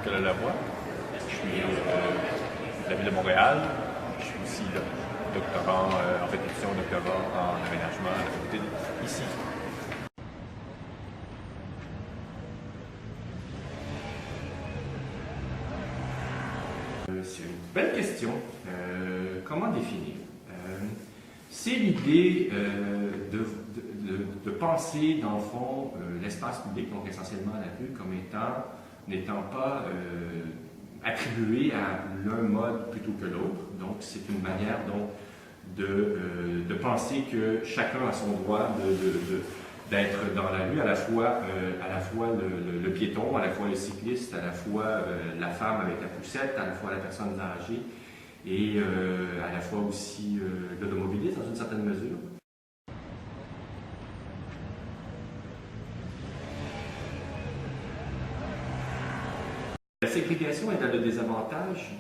Nicolas Lavoie. Je suis de la ville de Montréal. Je suis aussi doctorant, en fait, étudiant doctorat en aménagement à la faculté ici. C'est une belle question. Comment définir? C'est l'idée de penser, dans le fond, l'espace public, donc essentiellement la rue, comme n'étant pas attribué à l'un mode plutôt que l'autre. Donc, c'est une manière donc, de penser que chacun a son droit d'être dans la rue, à la fois le piéton, à la fois le cycliste, à la fois la femme avec la poussette, à la fois la personne âgée et à la fois aussi l'automobiliste dans une certaine mesure. La ségrégation est dans le désavantage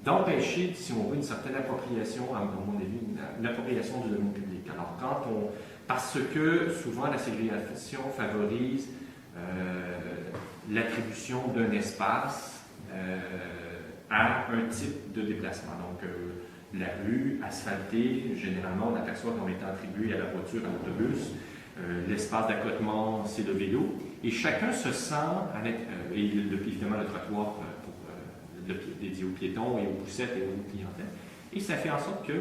d'empêcher, si on veut, une certaine appropriation, à mon avis, une appropriation du domaine public. Alors, parce que souvent la ségrégation favorise l'attribution d'un espace à un type de déplacement. Donc, la rue asphaltée, généralement, on aperçoit comme étant attribuée à la voiture, à l'autobus. L'espace d'accotement, c'est le vélo. Et chacun se sent, et évidemment le trottoir dédié aux piétons et aux poussettes et aux clientèles. Et ça fait en sorte que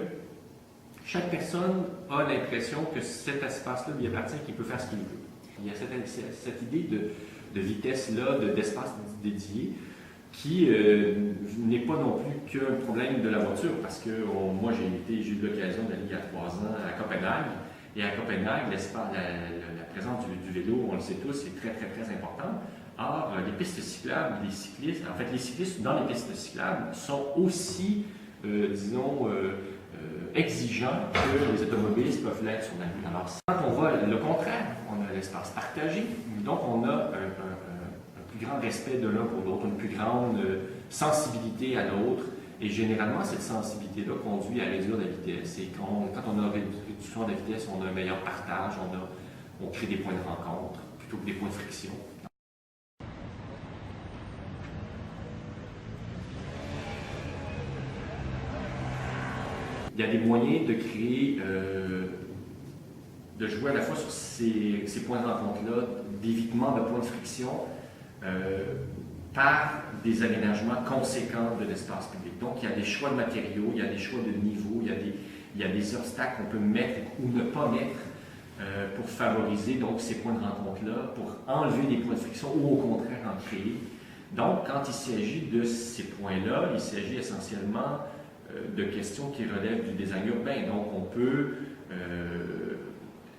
chaque personne a l'impression que cet espace-là lui appartient, qu'il peut faire ce qu'il veut. Il y a cette idée de vitesse-là, d'espace dédié, qui n'est pas non plus qu'un problème de la voiture, parce que moi j'ai eu l'occasion d'aller il y a 3 ans à Copenhague, et à Copenhague, la présence du vélo, on le sait tous, est très très très importante. Or, les pistes cyclables, les cyclistes, en fait les cyclistes dans les pistes cyclables sont aussi, disons, exigeants que les automobilistes peuvent l'être sur la rue. Alors, quand on voit le contraire, on a l'espace partagé, donc on a un plus grand respect de l'un pour l'autre, une plus grande sensibilité à l'autre, et généralement, cette sensibilité-là conduit à réduire la vitesse. Et quand on a réduction de la vitesse, on a un meilleur partage, on crée des points de rencontre plutôt que des points de friction. Il y a des moyens de créer, de jouer à la fois sur ces points de rencontre-là, d'évitement de points de friction, par des aménagements conséquents de l'espace public. Donc, il y a des choix de matériaux, il y a des choix de niveaux, il y a des obstacles qu'on peut mettre ou ne pas mettre pour favoriser donc, ces points de rencontre-là, pour enlever des points de friction ou au contraire en créer. Donc, quand il s'agit de ces points-là, il s'agit essentiellement de questions qui relèvent du design urbain. Donc, on peut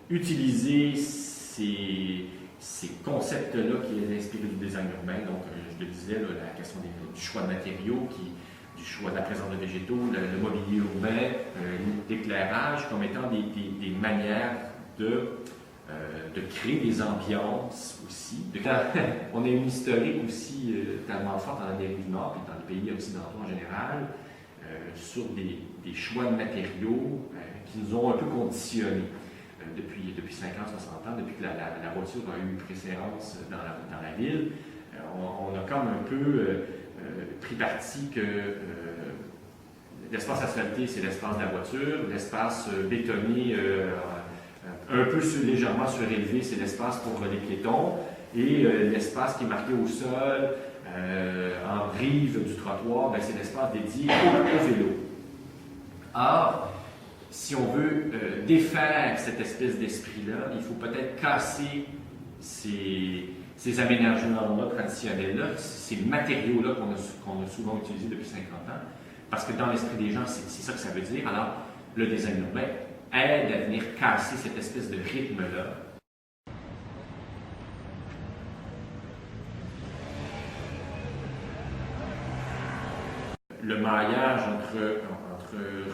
utiliser ces concepts-là qui est inspiré du design urbain. Donc, je le disais, là, la question du choix de matériaux, du choix de la présence de végétaux, le mobilier urbain, l'éclairage, comme étant des manières de créer des ambiances aussi. On a une historique aussi tellement forte en Amérique du Nord et dans les pays occidentaux en général, sur des choix de matériaux qui nous ont un peu conditionnés depuis 50, 60 ans, depuis que la voiture a eu préséance dans la ville. On a comme un peu pris parti que l'espace asphalté, c'est l'espace de la voiture, l'espace bétonné, un peu légèrement surélevé, c'est l'espace pour les piétons, et l'espace qui est marqué au sol, en rive du trottoir, ben, c'est l'espace dédié au vélo. Or, si on veut défaire cette espèce d'esprit-là, il faut peut-être casser ces aménagements-là traditionnels-là, ces matériaux-là qu'on a souvent utilisés depuis 50 ans, parce que dans l'esprit des gens, c'est ça que ça veut dire. Alors, le design urbain aide à venir casser cette espèce de rythme-là. Le maillage entre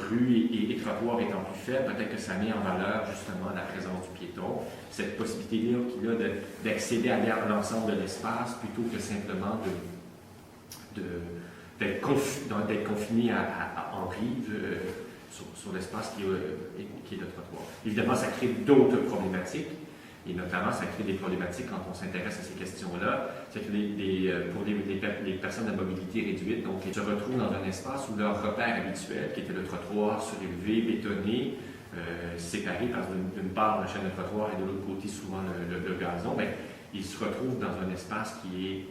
rue et trottoir étant plus faible, peut-être que ça met en valeur justement la présence du piéton, cette possibilité-là qu'il a d'accéder à l'ensemble de l'espace plutôt que simplement d'être confiné en rive sur l'espace qui est le trottoir. Évidemment, ça crée d'autres problématiques. Et notamment, ça crée des problématiques quand on s'intéresse à ces questions-là. C'est que pour les personnes à mobilité réduite, donc, ils se retrouvent dans un espace où leur repère habituel, qui était le trottoir surélevé, bétonné, séparé par d'une part la chaîne de trottoir et de l'autre côté souvent le gazon, bien, ils se retrouvent dans un espace qui est,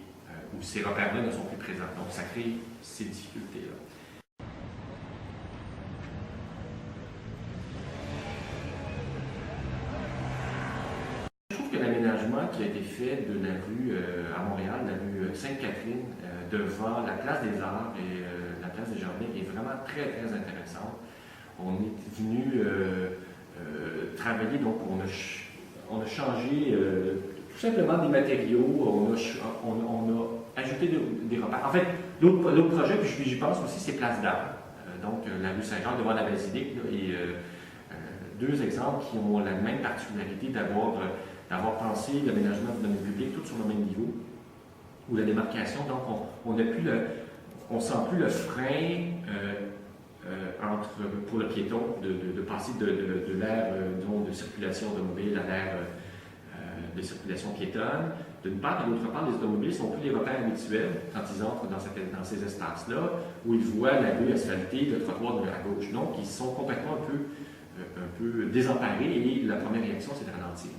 où ces repères-là ne sont plus présents. Donc, ça crée ces difficultés-là. Je trouve que l'aménagement qui a été fait de la rue à Montréal, la rue Sainte-Catherine, devant la place des Arts et la place des Jardins, est vraiment très, très intéressant. On est venu travailler, donc on a changé tout simplement des matériaux, on a ajouté des repères. En fait, l'autre projet, puis j'y pense aussi, c'est Place d'Armes. Donc, la rue Saint-Jean devant la basilique, là, et deux exemples qui ont la même particularité d'avoir pensé l'aménagement du domaine public tout sur le même niveau, ou la démarcation. Donc, on sent plus le frein pour le piéton de passer de l'ère de circulation automobile à l'ère de circulation piétonne, d'une part, et d'autre part, les automobilistes n'ont plus les repères habituels quand ils entrent dans ces espaces-là, où ils voient la rue asphaltée, le trottoir à gauche. Donc, ils sont complètement un peu désemparés, et la première réaction, c'est de ralentir.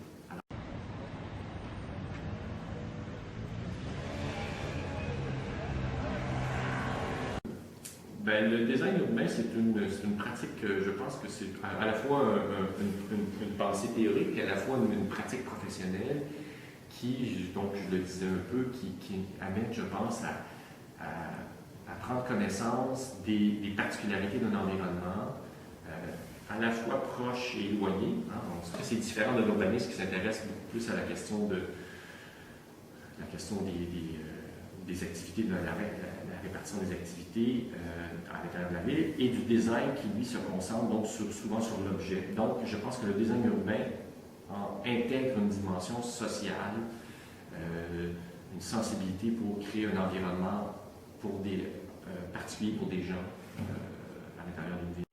Bien, le design urbain, c'est une pratique, je pense que c'est à la fois une pensée théorique et à la fois une pratique professionnelle qui, donc je le disais un peu, qui amène, je pense, à prendre connaissance des particularités d'un environnement, à la fois proche et éloigné. Hein. C'est différent de l'urbanisme qui s'intéresse beaucoup plus à la question des activités, de la répartition des activités à l'intérieur de la ville, et du design qui, lui, se concentre donc souvent sur l'objet. Donc, je pense que le design urbain intègre une dimension sociale, une sensibilité pour créer un environnement pour des particuliers, pour des gens à l'intérieur d'une ville.